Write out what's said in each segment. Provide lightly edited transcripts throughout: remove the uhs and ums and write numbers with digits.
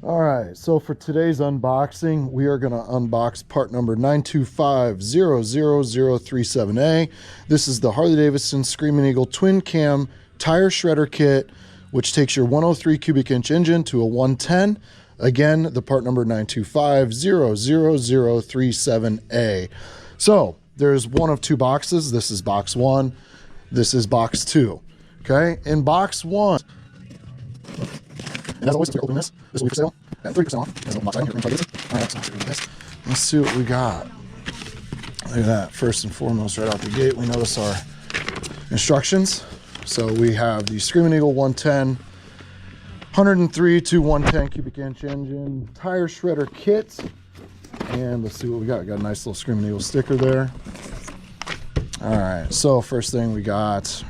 All right, so for today's unboxing, we are going to unbox part number 925-00037A. This is the Harley-Davidson Screamin Eagle twin cam tire shredder kit, which takes your 103 cubic inch engine to a 110. Again, the part number 925-00037A. So there's one of two boxes. This is box one. This is box two. Okay, in box one, and as always, if you're opening this will be for sale at 30% off. As an box item, all right, so let's see what we got. Look at that. First and foremost, right out the gate, we notice our instructions. So we have the Screamin Eagle 110, 103 to 110 cubic inch engine tire shredder kit. And let's see what we got. We got a nice little Screamin Eagle sticker there. All right, so first thing we got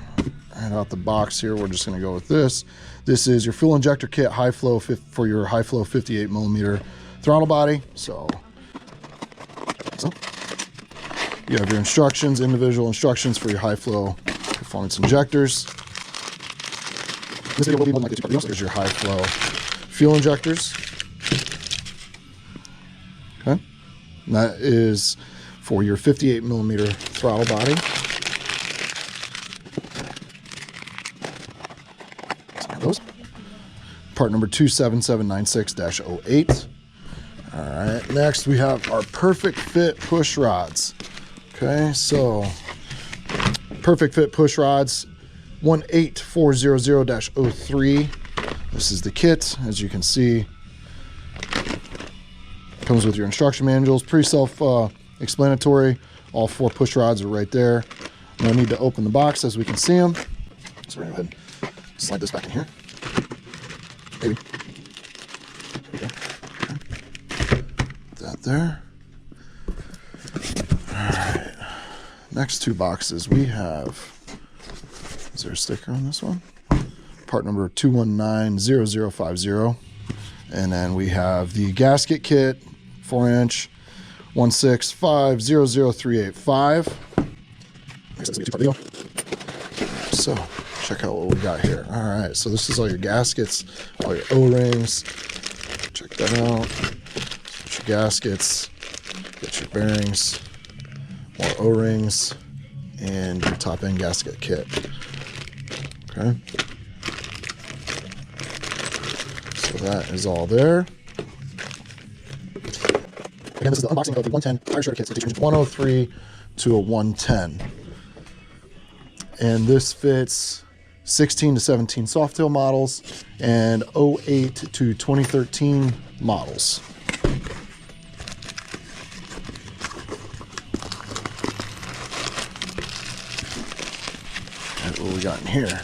right out the box here, we're just going to go with this. This is your fuel injector kit, high flow for your high flow 58 millimeter throttle body. So you have your instructions, individual instructions for your high flow performance injectors. This video will be one like the two parts. There's your high flow fuel injectors. Okay, and that is for your 58 millimeter throttle body. Those. Part number 27796-08. All right, next we have our perfect fit push rods. Okay, so perfect fit push rods 18400-03. This is the kit. As you can see, comes with your instruction manuals, pretty self-explanatory. All four push rods are right there. No need to open the box, as we can see them. So we're going to go ahead and slide this back in here. Maybe. Okay. Put that there. All right. Next two boxes we have. Is there a sticker on this one? Part number 2190050. And then we have the gasket kit, 4-inch, 165000385. So check out what we got here. All right, so this is all your gaskets, all your O-rings. Check that out. Get your gaskets, get your bearings, more O-rings, and your top end gasket kit. Okay. So that is all there. Again, this is the unboxing of the 110 tire shredder kit. So it takes 103 to a 110. And this fits 16 to 17 Softail models and 08 to 2013 models. And what we got in here?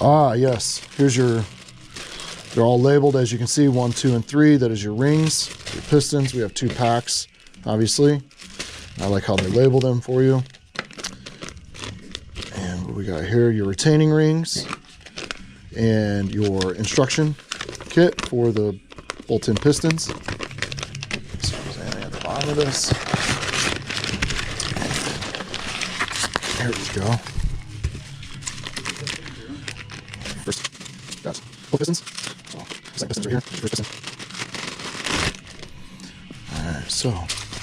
Ah, yes. Here's your, they're all labeled, as you can see, 1, 2, and 3. That is your rings, your pistons. We have 2 packs, obviously. I like how they label them for you. And what we got here, your retaining rings and your instruction kit for the bolt-in pistons. So there's anything at the bottom of this. There we go. First, got both pistons. So, second pistons right here. First piston. All right, so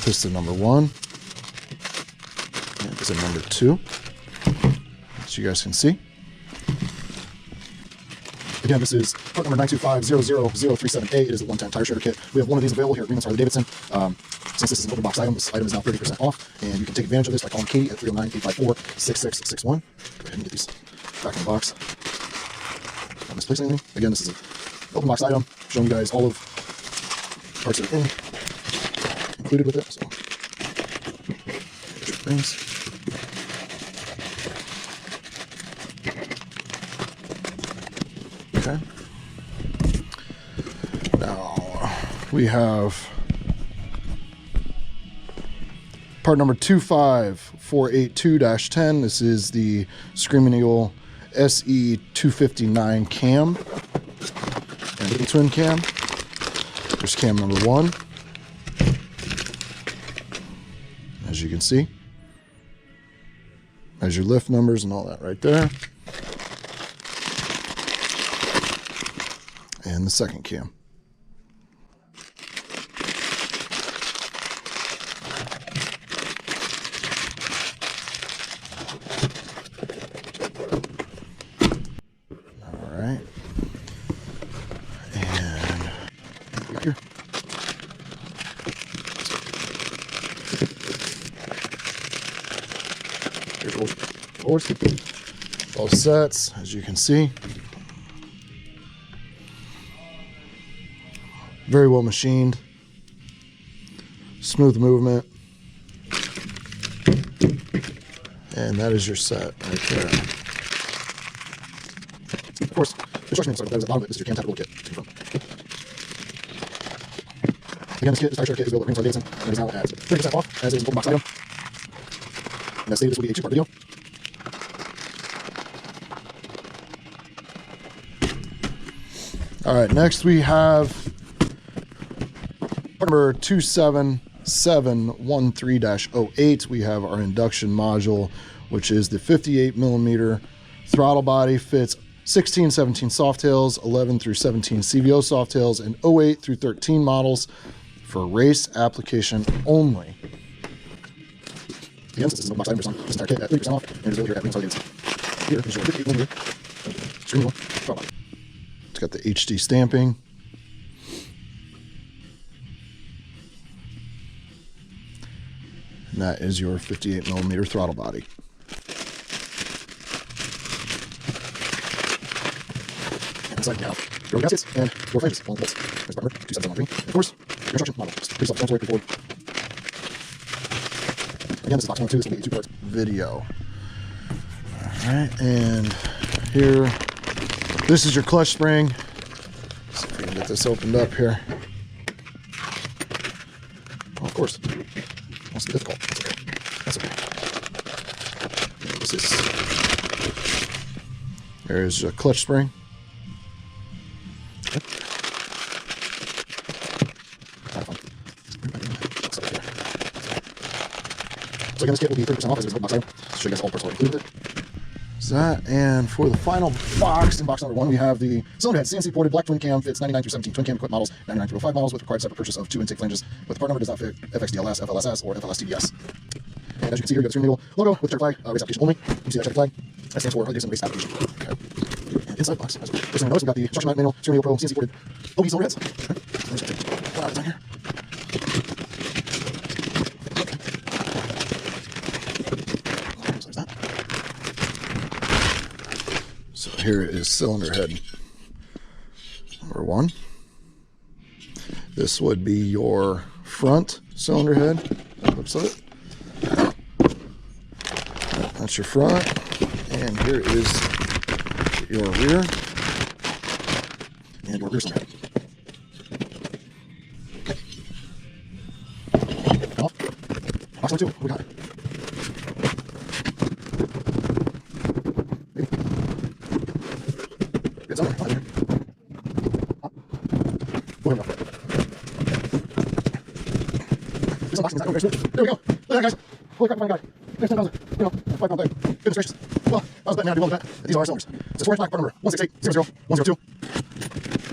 piston number 1 and piston number 2. As you guys can see. Again, this is part number 925-00037A. It is a 110 tire shredder kit. We have one of these available here at Greenland's Harley-Davidson. Since this is an open box item, this item is now 30% off, and you can take advantage of this by calling Katie at 309-854-6661. Go ahead and get these back in the box. Not misplace anything. Again, this is an open box item, showing you guys all of the parts that are included with it. So, here's your things. Okay. Now we have part number 25482-10. This is the Screamin Eagle SE259 cam and little twin cam. There's cam number 1. As you can see, has your lift numbers and all that right there. and the second cam. All right. And here. Both sets, as you can see. Very well machined. Smooth movement. And that is your set right there. Of course, the instruction manual, that is at the bottom of it. This is your cam tap kit. Again, this tire shredder kit is available at Harley-Davidson and is now at 30% off as it is an open box item. And as stated, this will be a 2-part video. All right, next we have part number 27713-08. We have our induction module, which is the 58mm throttle body, fits 16, 17 softails, 11 through 17 CVO softails, and 08 through 13 models for race application only. Again, this is an open box item for this entire kit at 30% off, and it is available here at Harley-Davidson. Here is your 58mm Screamin Eagle throttle body. It's got the HD stamping. And that is your 58mm throttle body. And inside now, your gaskets and your flanges. One bolts. There's part number 27713. Of course, your instruction model. Pretty self-explanatory. Again, this is box number 2. This will be a 2-part video. All right, and here, this is your clutch spring. Let's see if we can get this opened up here. Oh, of course. That's difficult. That's okay. This is. There's a clutch spring. Okay. So again, this kit will be 30% off as it's a box item. I'll show you guys all parts already included. That, and for the final box, in box number 1, we have the cylinder head CNC-Ported black twin cam, fits 99 through 17 twin cam equipped models, 99 through 05 models with required separate purchase of 2 intake flanges. With the part number does not fit FXDLS, FLSS, or FLS-TDS. And as you can see here, you have the Screamin Eagle logo with checker flag, race application only. You can see that checker flag. That stands for Harley-Davidson race application. Okay. And inside the box, as first thing you notice, we've got the instruction manual, Screamin Eagle Pro CNC-Ported OE cylinder heads. Okay. There's one out of the here. So here is cylinder head number 1. This would be your front cylinder head. Looks like it. That's your front, and here is your rear and your rear cylinder head. Off. Box number 2. What we got? There we go. Look at that, guys. Holy crap, fine guy. There's 10,000. 5-pound bag. Goodness gracious. Well, I was betting now, I do well bet. These are our cylinders. It's a storage black part number 168000102.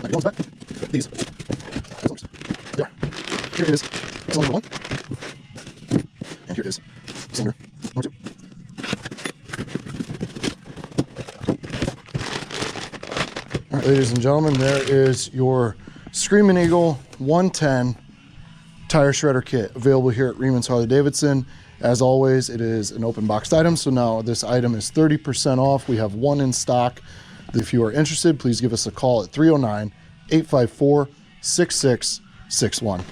I do well bet. These cylinders. There. Here it is. Cylinder 1. And here it is. Cylinder number 2. All right, ladies and gentlemen, there is your Screamin Eagle 110 tire shredder kit available here at Reman's Harley-Davidson. As always, it is an open boxed item, so now this item is 30% off. We have 1 in stock. If you are interested, please give us a call at 309-854-6661.